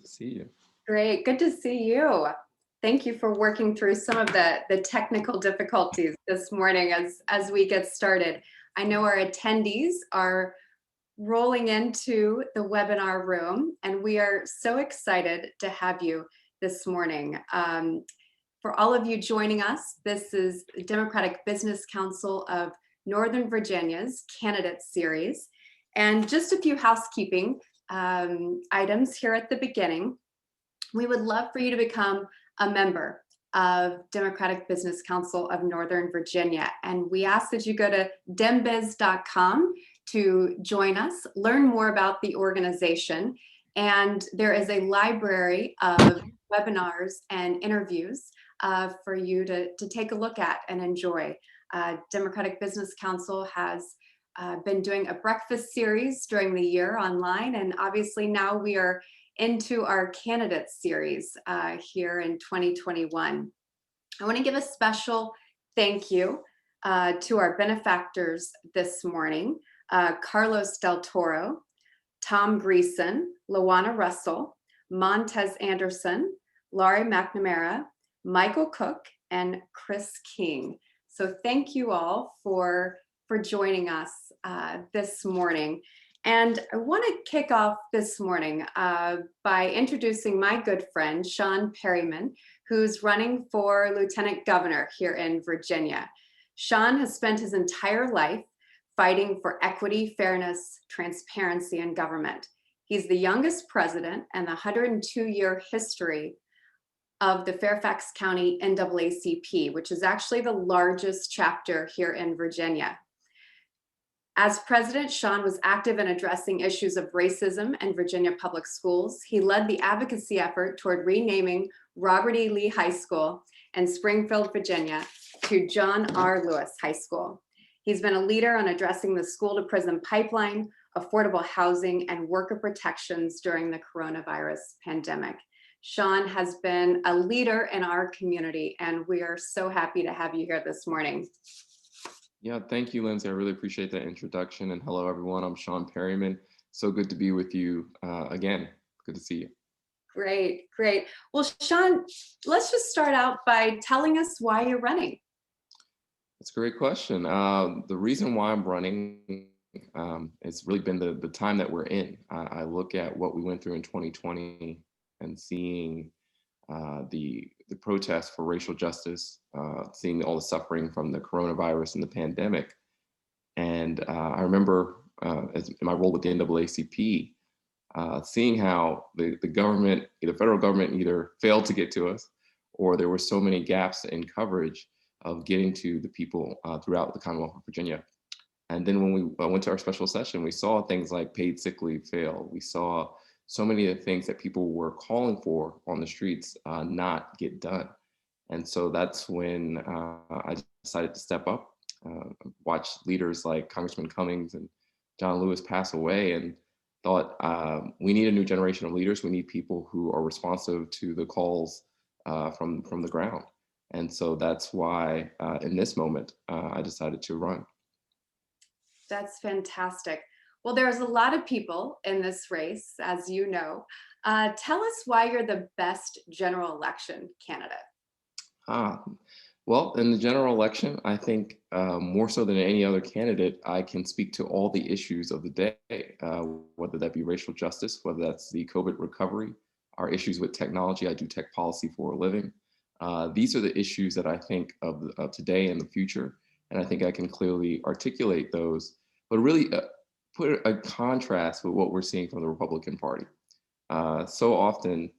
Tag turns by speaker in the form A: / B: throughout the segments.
A: Good to see you.
B: Great, good to see you. Thank you for working through some of the technical difficulties this morning as we get started. I know our attendees are rolling into the webinar room, and we are so excited to have you this morning. For all of you joining us, this is the Democratic Business Council of Northern Virginia's candidate series. And just a few housekeeping items here at the beginning. We would love for you to become a member of Democratic Business Council of Northern Virginia. And we ask that you go to DemBiz.com to join us, learn more about the organization. And there is a library of webinars and interviews for you to take a look at and enjoy. Democratic Business Council has been doing a breakfast series during the year online. And obviously now we are into our candidate series here in 2021. I want to give a special thank you to our benefactors this morning, Carlos Del Toro, Tom Greason, Lawana Russell, Montez Anderson, Laurie McNamara, Michael Cook, and Chris King. So thank you all for joining us this morning. And I want to kick off this morning by introducing my good friend, Sean Perryman, who's running for Lieutenant Governor here in Virginia. Sean has spent his entire life fighting for equity, fairness, transparency in government. He's the youngest president in the 102-year history of the Fairfax County NAACP, which is actually the largest chapter here in Virginia. As president, Sean was active in addressing issues of racism in Virginia public schools. He led the advocacy effort toward renaming Robert E. Lee High School in Springfield, Virginia to John R. Lewis High School. He's been a leader on addressing the school-to-prison pipeline, affordable housing, and worker protections during the coronavirus pandemic. Sean has been a leader in our community, and we are so happy to have you here this morning.
A: Yeah, thank you, Lindsay. I really appreciate that introduction. And hello, everyone. I'm Sean Perryman. So good to be with you again. Good to see you.
B: Great, great. Well, Sean, let's just start out by telling us why you're running.
A: That's a great question. The reason why I'm running it's really been the time that we're in. I look at what we went through in 2020 and seeing the protests for racial justice, seeing all the suffering from the coronavirus and the pandemic. And I remember in my role with the NAACP, seeing how the government, the federal government either failed to get to us, or there were so many gaps in coverage of getting to the people throughout the Commonwealth of Virginia. And then when we went to our special session, we saw things like paid sick leave fail. We saw so many of the things that people were calling for on the streets not get done. And so that's when I decided to step up, watch leaders like Congressman Cummings and John Lewis pass away, and thought we need a new generation of leaders. We need people who are responsive to the calls from the ground. And so that's why in this moment, I decided to run.
B: That's fantastic. Well, there's a lot of people in this race, as you know. Tell us why you're the best general election candidate.
A: Well, in the general election, I think more so than any other candidate, I can speak to all the issues of the day, whether that be racial justice, whether that's the COVID recovery, our issues with technology. I do tech policy for a living. These are the issues that I think of today and the future. And I think I can clearly articulate those, but really put a contrast with what we're seeing from the Republican Party. So often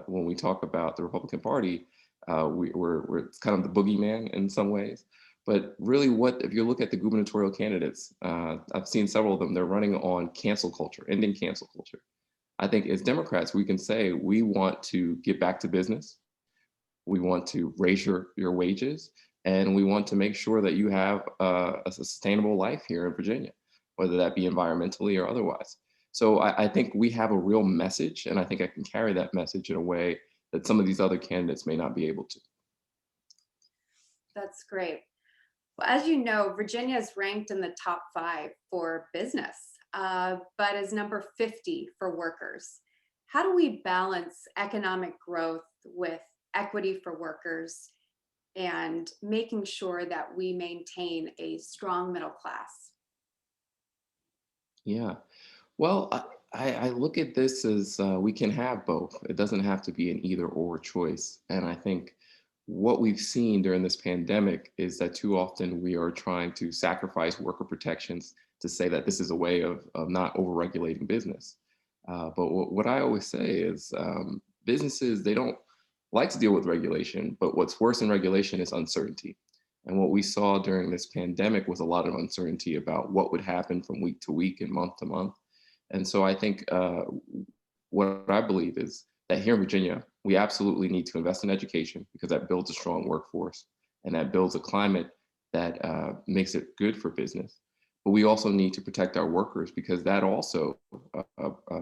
A: when we talk about the Republican Party, we're kind of the boogeyman in some ways. But really if you look at the gubernatorial candidates, I've seen several of them, they're running on cancel culture, ending cancel culture. I think as Democrats, we can say we want to get back to business. We want to raise your wages, and we want to make sure that you have a sustainable life here in Virginia, whether that be environmentally or otherwise. So I think we have a real message, and I think I can carry that message in a way that some of these other candidates may not be able to.
B: That's great. Well, as you know, Virginia is ranked in the top 5 for business, but is number 50 for workers. how do we balance economic growth with equity for workers and making sure that we maintain a strong middle class?
A: Yeah. Well, I look at this as we can have both. It doesn't have to be an either or choice. And I think what we've seen during this pandemic is that too often we are trying to sacrifice worker protections to say that this is a way of not overregulating business. But what I always say is businesses, they don't like to deal with regulation, but what's worse than regulation is uncertainty. And what we saw during this pandemic was a lot of uncertainty about what would happen from week to week and month to month. And so I think what I believe is that here in Virginia, we absolutely need to invest in education because that builds a strong workforce and that builds a climate that makes it good for business. But we also need to protect our workers because that also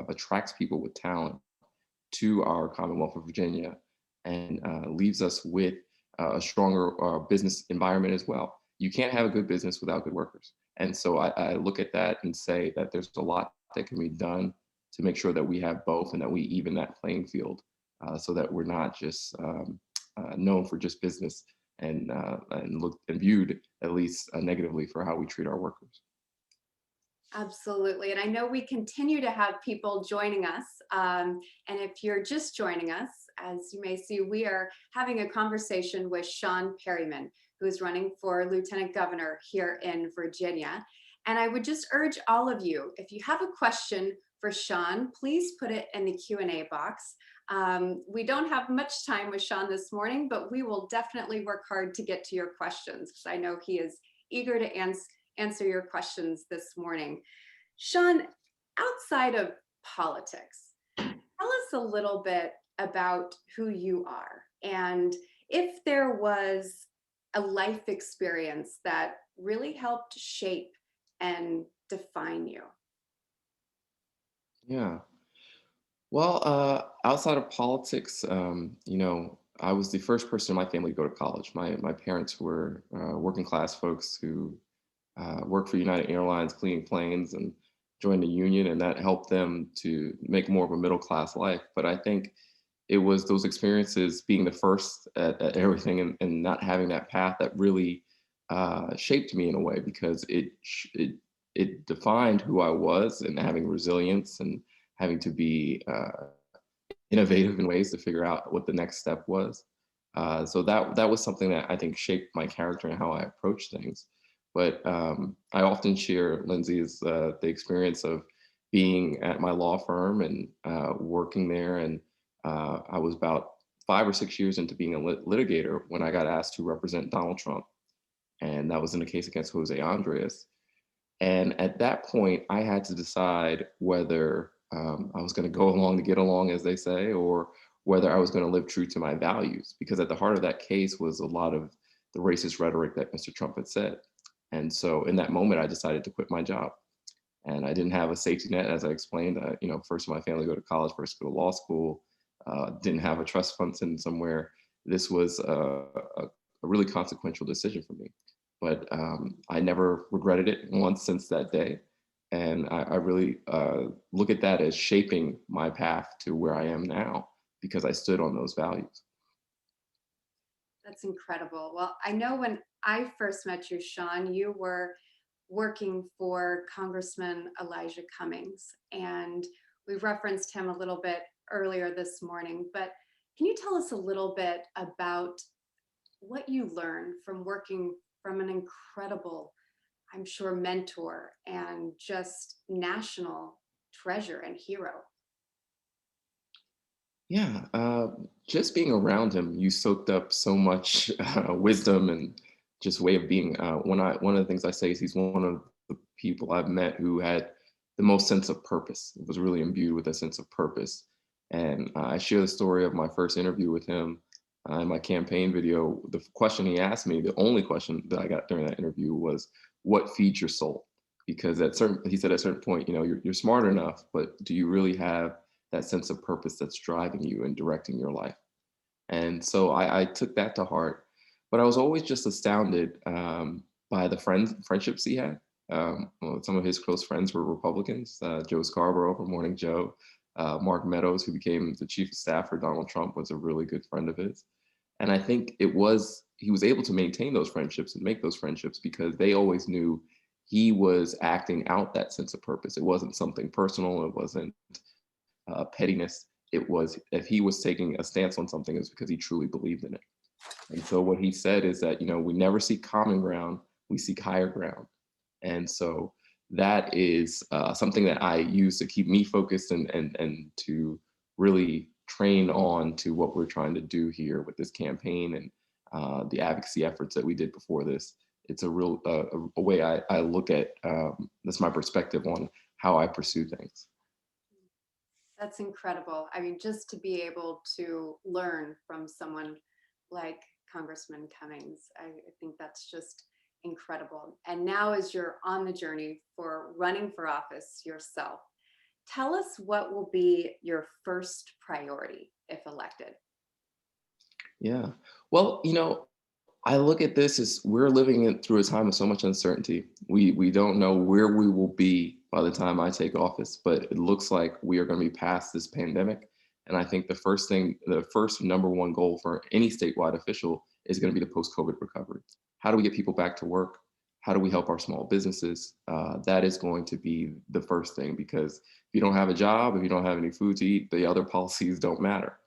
A: attracts people with talent to our Commonwealth of Virginia and leaves us with a stronger business environment as well. You can't have a good business without good workers. And so I look at that and say that there's a lot that can be done to make sure that we have both and that we even that playing field so that we're not just known for just business and looked and viewed at least negatively for how we treat our workers.
B: Absolutely. And I know we continue to have people joining us. And if you're just joining us, as you may see, we are having a conversation with Sean Perryman, who is running for Lieutenant Governor here in Virginia. And I would just urge all of you, if you have a question for Sean, please put it in the Q&A box. We don't have much time with Sean this morning, but we will definitely work hard to get to your questions because I know he is eager to answer your questions this morning. Sean, outside of politics, tell us a little bit about who you are and if there was a life experience that really helped shape and define you.
A: Yeah. Well, outside of politics, I was the first person in my family to go to college. My parents were working class folks who worked for United Airlines, cleaning planes, and joined the union, and that helped them to make more of a middle class life. But I think it was those experiences being the first at everything and not having that path that really shaped me in a way because it defined who I was and having resilience and having to be innovative in ways to figure out what the next step was. So that was something that I think shaped my character and how I approach things. But I often share Lindsay's the experience of being at my law firm and working there, and I was about 5 or 6 years into being a litigator when I got asked to represent Donald Trump, and that was in a case against Jose Andres. And at that point, I had to decide whether I was going to go along to get along, as they say, or whether I was going to live true to my values. Because at the heart of that case was a lot of the racist rhetoric that Mr. Trump had said. And so in that moment, I decided to quit my job. And I didn't have a safety net, as I explained. First in my family go to college, first go to law school, didn't have a trust fund sitting somewhere. This was a really consequential decision for me. But I never regretted it once since that day. And I really look at that as shaping my path to where I am now because I stood on those values.
B: That's incredible. Well, I know when I first met you, Sean, you were working for Congressman Elijah Cummings, and we referenced him a little bit earlier this morning. But can you tell us a little bit about what you learned from working from an incredible, I'm sure, mentor and just national treasure and hero?
A: Yeah, just being around him, you soaked up so much wisdom and just way of being. One of the things I say is he's one of the people I've met who had the most sense of purpose. Was really imbued with a sense of purpose. And I share the story of my first interview with him in my campaign video. The question he asked me, the only question that I got during that interview was, "What feeds your soul?" Because he said at a certain point, you're smart enough, but do you really have that sense of purpose that's driving you and directing your life? And so I took that to heart. But I was always just astounded by the friendships he had. Well, some of his close friends were Republicans, Joe Scarborough from Morning Joe, Mark Meadows, who became the chief of staff for Donald Trump, was a really good friend of his. And I think he was able to maintain those friendships and make those friendships because they always knew he was acting out that sense of purpose. It wasn't something personal. It wasn't pettiness. It was, if he was taking a stance on something, it was because he truly believed in it. And so what he said is that, we never seek common ground, we seek higher ground. And so that is something that I use to keep me focused and to really train on to what we're trying to do here with this campaign and the advocacy efforts that we did before this. It's a real a way I look at, that's my perspective on how I pursue things.
B: That's incredible. I mean, just to be able to learn from someone like Congressman Cummings, I think that's just incredible. And now, as you're on the journey for running for office yourself, tell us what will be your first priority if elected.
A: Yeah. Well, I look at this as we're living through a time of so much uncertainty. We don't know where we will be by the time I take office, but it looks like we are going to be past this pandemic. And I think the first number one goal for any statewide official is going to be the post-COVID recovery. How do we get people back to work? How do we help our small businesses? That is going to be the first thing, because if you don't have a job, if you don't have any food to eat, the other policies don't matter.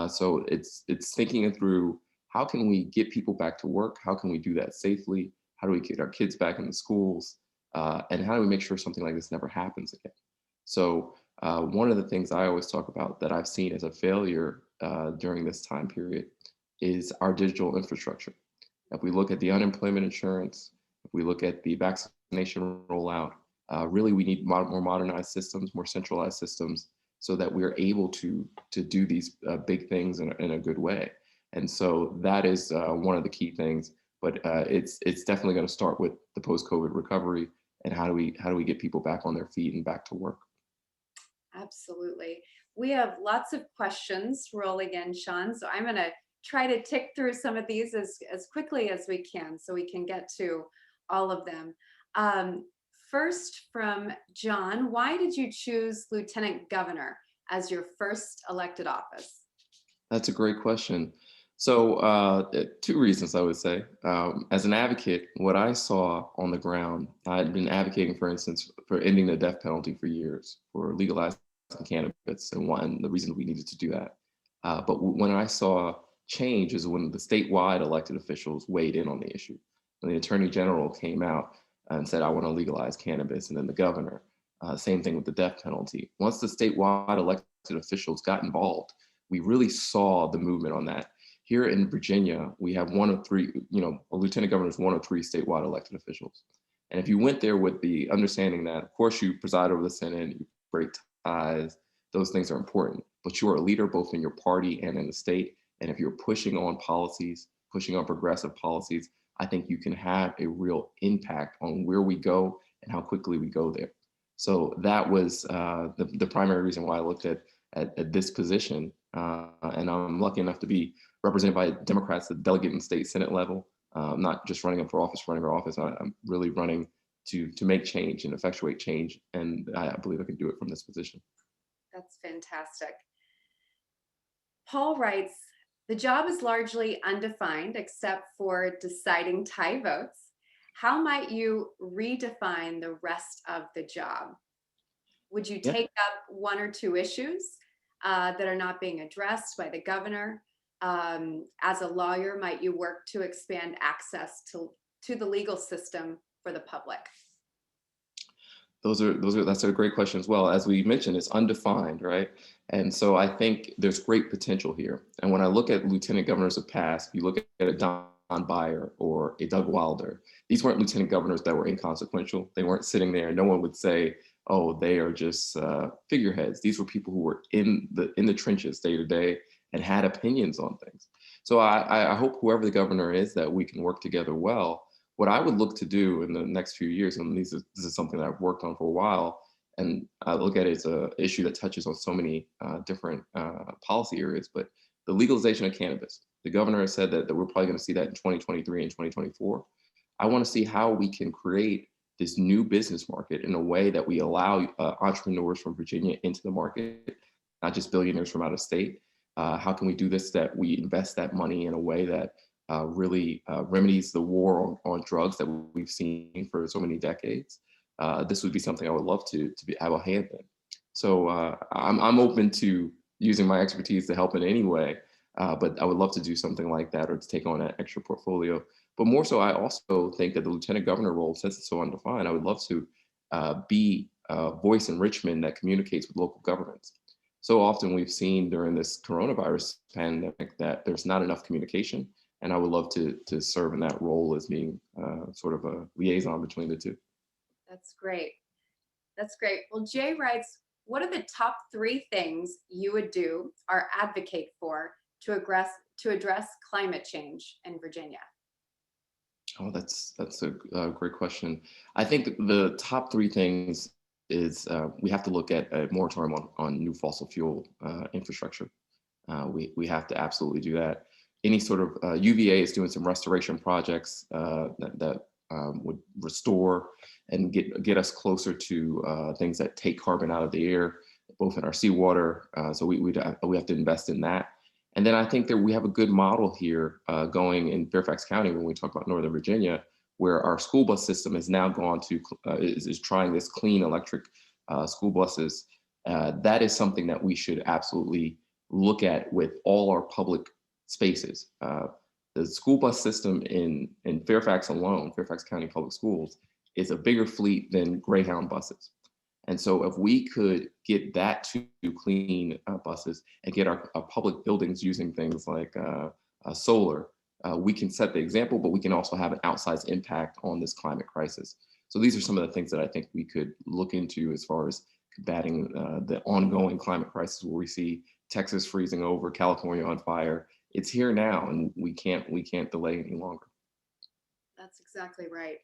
A: So it's thinking it through. How can we get people back to work? How can we do that safely? How do we get our kids back in the schools? And how do we make sure something like this never happens again? So one of the things I always talk about that I've seen as a failure during this time period is our digital infrastructure. If we look at the unemployment insurance, if we look at the vaccination rollout, really we need more modernized systems, more centralized systems, so that we're able to do these big things in a good way. And so that is one of the key things. But it's definitely going to start with the post-COVID recovery and how do we get people back on their feet and back to work.
B: Absolutely. We have lots of questions rolling in, Sean. So I'm going to try to tick through some of these as quickly as we can so we can get to all of them. First, from John, why did you choose Lieutenant Governor as your first elected office?
A: That's a great question. So, two reasons I would say. As an advocate, what I saw on the ground, I had been advocating, for instance, for ending the death penalty for years, for legalizing cannabis, and one the reason we needed to do that. But when I saw change is when the statewide elected officials weighed in on the issue. When the attorney general came out and said, "I want to legalize cannabis," and then the governor, same thing with the death penalty. Once the statewide elected officials got involved, we really saw the movement on that. Here in Virginia, we have one of three, a lieutenant governor is one of three statewide elected officials. And if you went there with the understanding that, of course, you preside over the Senate, you break ties, those things are important, but you are a leader both in your party and in the state. And if you're pushing on policies, pushing on progressive policies, I think you can have a real impact on where we go and how quickly we go there. So that was the primary reason why I looked at this position. And I'm lucky enough to be represented by Democrats at the delegate and state Senate level. I'm not just running up for office, I'm really running to make change and effectuate change. And I believe I can do it from this position.
B: That's fantastic. Paul writes, the job is largely undefined except for deciding tie votes. How might you redefine the rest of the job? Would you
A: Yeah.
B: take up one or two issues that are not being addressed by the governor? As a lawyer, might you work to expand access to the legal system for the public?
A: That's a great question as well. As we mentioned, it's undefined, right? And so I think there's great potential here. And when I look at lieutenant governors of past, you look at a Don Beyer or a Doug Wilder, these weren't lieutenant governors that were inconsequential. They weren't sitting there. No one would say, "Oh, they are just figureheads." These were people who were in the trenches day to day and had opinions on things. So I hope whoever the governor is, that we can work together well. What I would look to do in the next few years, and this is something that I've worked on for a while, and I look at it as an issue that touches on so many different policy areas, but the legalization of cannabis. The governor has said that we're probably going to see that in 2023 and 2024. I want to see how we can create this new business market in a way that we allow entrepreneurs from Virginia into the market, not just billionaires from out of state. How can we do this that we invest that money in a way that really remedies the war on drugs that we've seen for so many decades? This would be something I would love to have a hand in. So I'm open to using my expertise to help in any way, but I would love to do something like that or to take on an extra portfolio. But more so, I also think that the lieutenant governor role, since it's so undefined, I would love to be a voice in Richmond that communicates with local governments. So often we've seen during this coronavirus pandemic that there's not enough communication, and I would love to serve in that role as being sort of a liaison between the two.
B: That's great. That's great. Well, Jay writes, what are the top three things you would do or advocate for to address climate change in Virginia?
A: Oh, that's a great question. I think the top three things is we have to look at a moratorium on new fossil fuel infrastructure. We have to absolutely do that. Any sort of UVA is doing some restoration projects that would restore and get us closer to things that take carbon out of the air, both in our seawater. So we have to invest in that. And then I think that we have a good model here going in Fairfax County when we talk about Northern Virginia, where our school bus system has now gone to is trying this clean electric school buses. That is something that we should absolutely look at with all our public spaces. The school bus system in Fairfax alone, Fairfax County Public Schools, is a bigger fleet than Greyhound buses. And so if we could get that to clean buses and get our public buildings using things like solar, we can set the example, but we can also have an outsized impact on this climate crisis. So these are some of the things that I think we could look into as far as combating the ongoing climate crisis where we see Texas freezing over, California on fire. It's here now, and we can't delay any longer.
B: That's exactly right.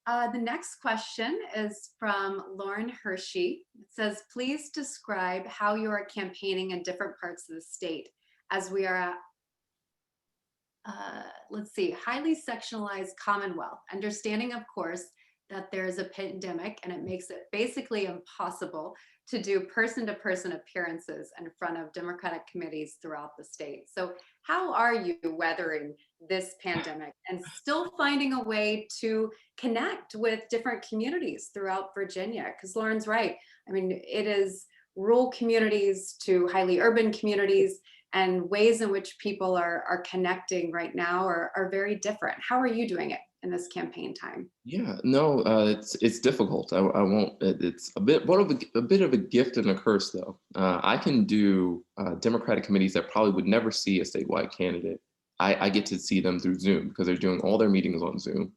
B: The next question is from Lauren Hershey. It says, please describe how you are campaigning in different parts of the state as we are let's see, highly sectionalized Commonwealth, understanding, of course, that there is a pandemic and it makes it basically impossible to do person-to-person appearances in front of Democratic committees throughout the state. So how are you weathering this pandemic and still finding a way to connect with different communities throughout Virginia? Because Lauren's right. I mean, it is rural communities to highly urban communities, and ways in which people are connecting right now are very different. How are you doing it in this campaign time?
A: Yeah, no, it's difficult. I won't. It's a bit of a gift and a curse, though. I can do Democratic committees that probably would never see a statewide candidate. I get to see them through Zoom because they're doing all their meetings on Zoom,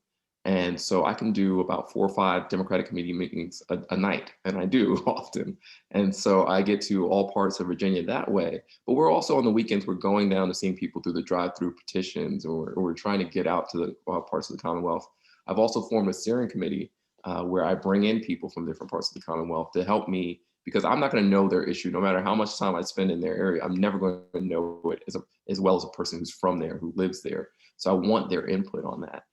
A: and so I can do about 4 or 5 Democratic committee meetings a night, and I do often. And so I get to all parts of Virginia that way. But we're also on the weekends, we're going down to seeing people through the drive-through petitions, or we're trying to get out to the parts of the Commonwealth. I've also formed a steering committee where I bring in people from different parts of the Commonwealth to help me, because I'm not going to know their issue. No matter how much time I spend in their area, I'm never going to know it as well as a person who's from there, who lives there. So I want their input on that.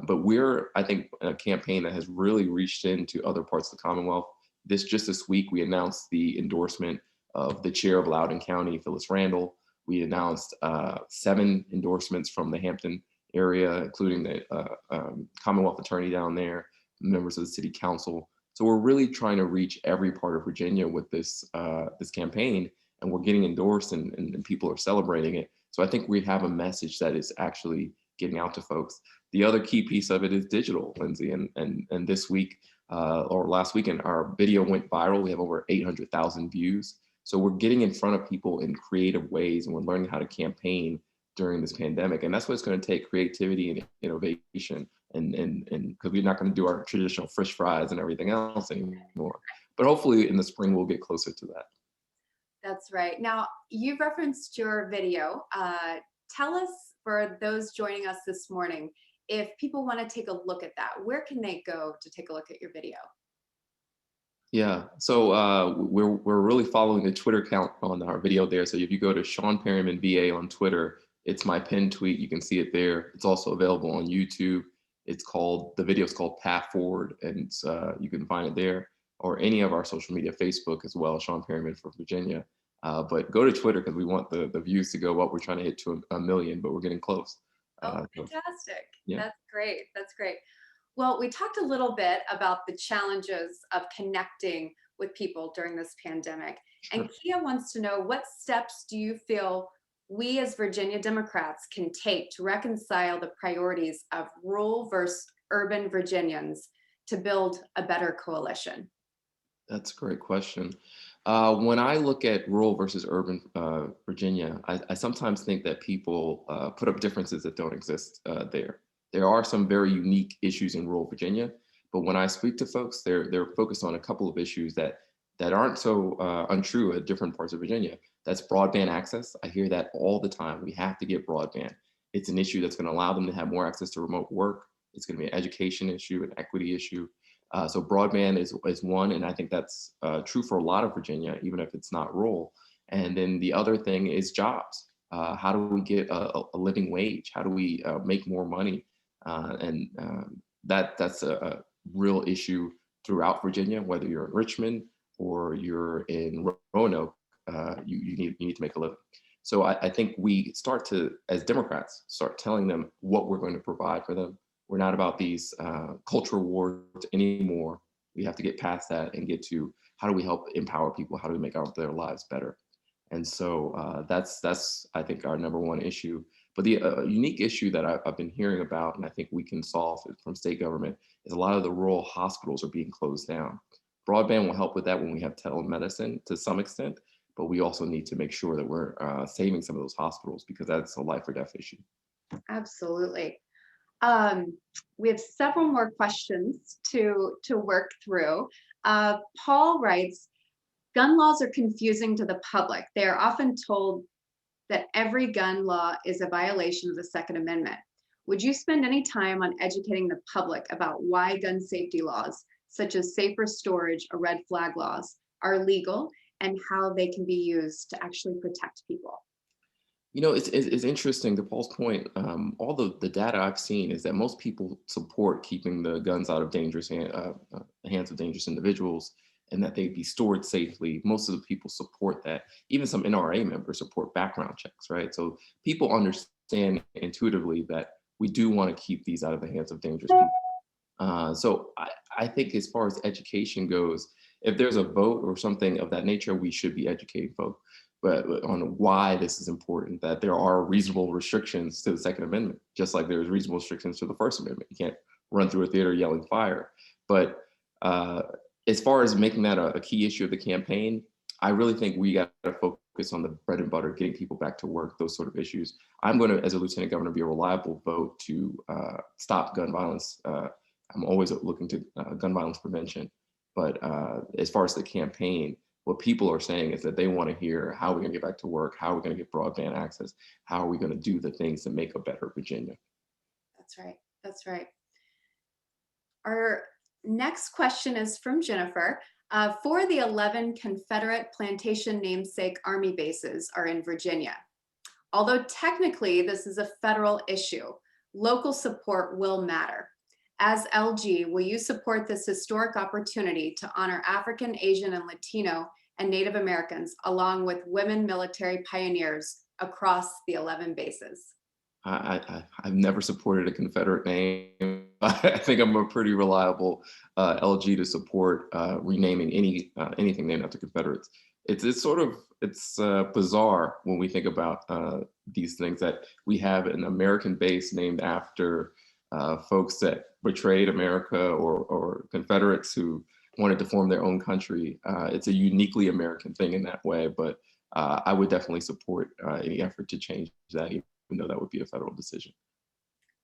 A: But we're, I think, a campaign that has really reached into other parts of the Commonwealth. Just this week, we announced the endorsement of the chair of Loudoun County, Phyllis Randall. We announced 7 endorsements from the Hampton area, including the Commonwealth attorney down there, members of the city council. So we're really trying to reach every part of Virginia with this campaign, and we're getting endorsed, and people are celebrating it. So I think we have a message that is actually getting out to folks. The other key piece of it is digital, Lindsay, and this week or last weekend, our video went viral. We have over 800,000 views. So we're getting in front of people in creative ways, and we're learning how to campaign during this pandemic. And that's what it's going to take: creativity and innovation. And because we're not going to do our traditional fish fries and everything else anymore. But hopefully in the spring, we'll get closer to that.
B: That's right. Now, you referenced your video. Tell us, for those joining us this morning, if people want to take a look at that, where can they go to take a look at your video?
A: Yeah, so we're really following the Twitter account on our video there. So if you go to Sean Perryman VA on Twitter, it's my pinned tweet. You can see it there. It's also available on YouTube. The video is called Path Forward, and you can find it there or any of our social media, Facebook as well, Sean Perryman for Virginia. But go to Twitter because we want the views to go up. We're trying to hit to a million, but we're getting close.
B: Oh,
A: So,
B: fantastic.
A: yeah,
B: That's great. That's great. Well, we talked a little bit about the challenges of connecting with people during this pandemic.
A: sure.
B: And Kia wants to know, what steps do you feel we as Virginia Democrats can take to reconcile the priorities of rural versus urban Virginians to build a better coalition?
A: That's a great question. When I look at rural versus urban Virginia, I sometimes think that people put up differences that don't exist there. There are some very unique issues in rural Virginia, but when I speak to folks, they're focused on a couple of issues that aren't so untrue at different parts of Virginia. That's broadband access. I hear that all the time. We have to get broadband. It's an issue that's going to allow them to have more access to remote work. It's going to be an education issue, an equity issue. So broadband is one, and I think that's true for a lot of Virginia, even if it's not rural. And then the other thing is jobs. How do we get a living wage? How do we make more money? That's a real issue throughout Virginia, whether you're in Richmond or you're in Roanoke. You need to make a living. So I think we start to, as Democrats, start telling them what we're going to provide for them. We're not about these cultural wars anymore. We have to get past that and get to how do we help empower people? How do we make their lives better? And so that's I think our number one issue. But the unique issue that I've been hearing about, and I think we can solve it from state government, is a lot of the rural hospitals are being closed down. Broadband will help with that when we have telemedicine to some extent, but we also need to make sure that we're saving some of those hospitals because that's a life or death issue.
B: Absolutely. Um, we have several more questions to work through. Paul writes, gun laws are confusing to the public. They are often told that every gun law is a violation of the Second Amendment. Would you spend any time on educating the public about why gun safety laws, such as safer storage or red flag laws, are legal and how they can be used to actually protect people?
A: It's interesting to Paul's point. All the data I've seen is that most people support keeping the guns out of hands of dangerous individuals and that they be stored safely. Most of the people support that. Even some NRA members support background checks, right? So people understand intuitively that we do want to keep these out of the hands of dangerous people. So I think as far as education goes, if there's a vote or something of that nature, we should be educating folks but on why this is important, that there are reasonable restrictions to the Second Amendment, just like there's reasonable restrictions to the First Amendment. You can't run through a theater yelling fire. But as far as making that a key issue of the campaign, I really think we got to focus on the bread and butter, getting people back to work, those sort of issues. I'm going to, as a lieutenant governor, be a reliable vote to stop gun violence. I'm always looking to gun violence prevention. But as far as the campaign, what people are saying is that they want to hear how we're going to get back to work, how we're going to get broadband access, how are we going to do the things to make a better Virginia.
B: That's right. That's right. Our next question is from Jennifer. For the 11 Confederate plantation namesake Army bases are in Virginia. Although technically this is a federal issue, local support will matter. As LG, will you support this historic opportunity to honor African, Asian, and Latino and Native Americans, along with women military pioneers across the 11 bases?
A: I've never supported a Confederate name. I think I'm a pretty reliable LG to support renaming anything named after Confederates. It's bizarre when we think about these things that we have an American base named after folks that betrayed America or Confederates who wanted to form their own country. It's a uniquely American thing in that way, but I would definitely support any effort to change that, even though that would be a federal decision.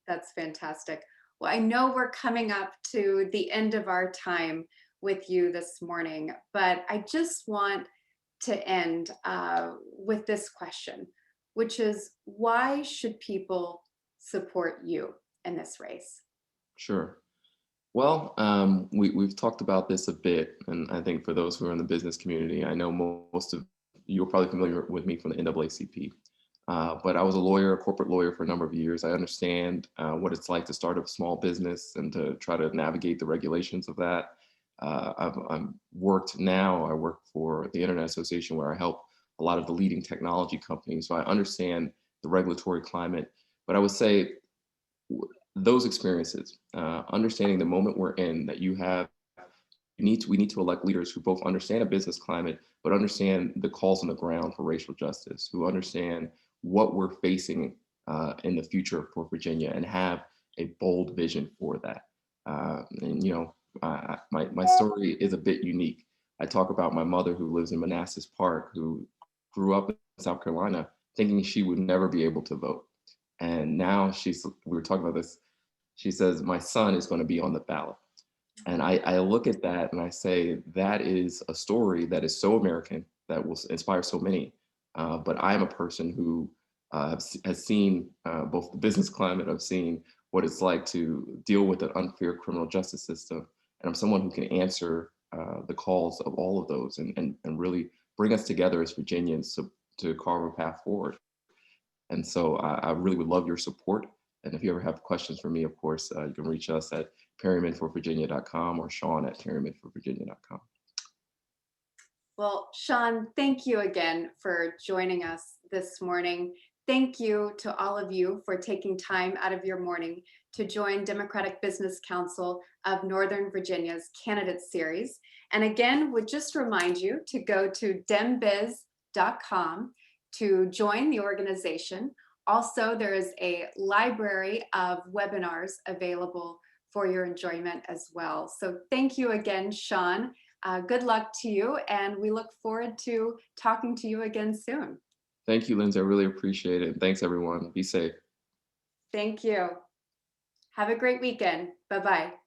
B: That's fantastic. Well, I know we're coming up to the end of our time with you this morning, but I just want to end with this question, which is, why should people support you in this race?
A: Sure. Well, we've talked about this a bit, and I think for those who are in the business community, I know most of you are probably familiar with me from the NAACP. But I was a lawyer, a corporate lawyer for a number of years. I understand what it's like to start a small business and to try to navigate the regulations of that. I'm worked now. I work for the Internet Association where I help a lot of the leading technology companies. So I understand the regulatory climate. But I would say those experiences, understanding the moment we're in, that you have we need to elect leaders who both understand a business climate, but understand the calls on the ground for racial justice, who understand what we're facing in the future for Virginia and have a bold vision for that. And you know, my story is a bit unique. I talk about my mother who lives in Manassas Park, who grew up in South Carolina, thinking she would never be able to vote, and now we were talking about this. She says my son is going to be on the ballot, and I look at that and I say, that is a story that is so American that will inspire so many. But I am a person who has seen both the business climate, I've seen what it's like to deal with an unfair criminal justice system. And I'm someone who can answer the calls of all of those and really bring us together as Virginians to carve a path forward. And so I really would love your support. And if you ever have questions for me, of course, you can reach us at perrymanforvirginia.com or Sean at perrymanforvirginia.com.
B: Well, Sean, thank you again for joining us this morning. Thank you to all of you for taking time out of your morning to join Democratic Business Council of Northern Virginia's candidate series. And again, would just remind you to go to DemBiz.com to join the organization. Also, there is a library of webinars available for your enjoyment as well. So thank you again, Sean. Good luck to you, and we look forward to talking to you again soon.
A: Thank you, Lindsay. I really appreciate it. Thanks, everyone. Be safe.
B: Thank you. Have a great weekend. Bye-bye.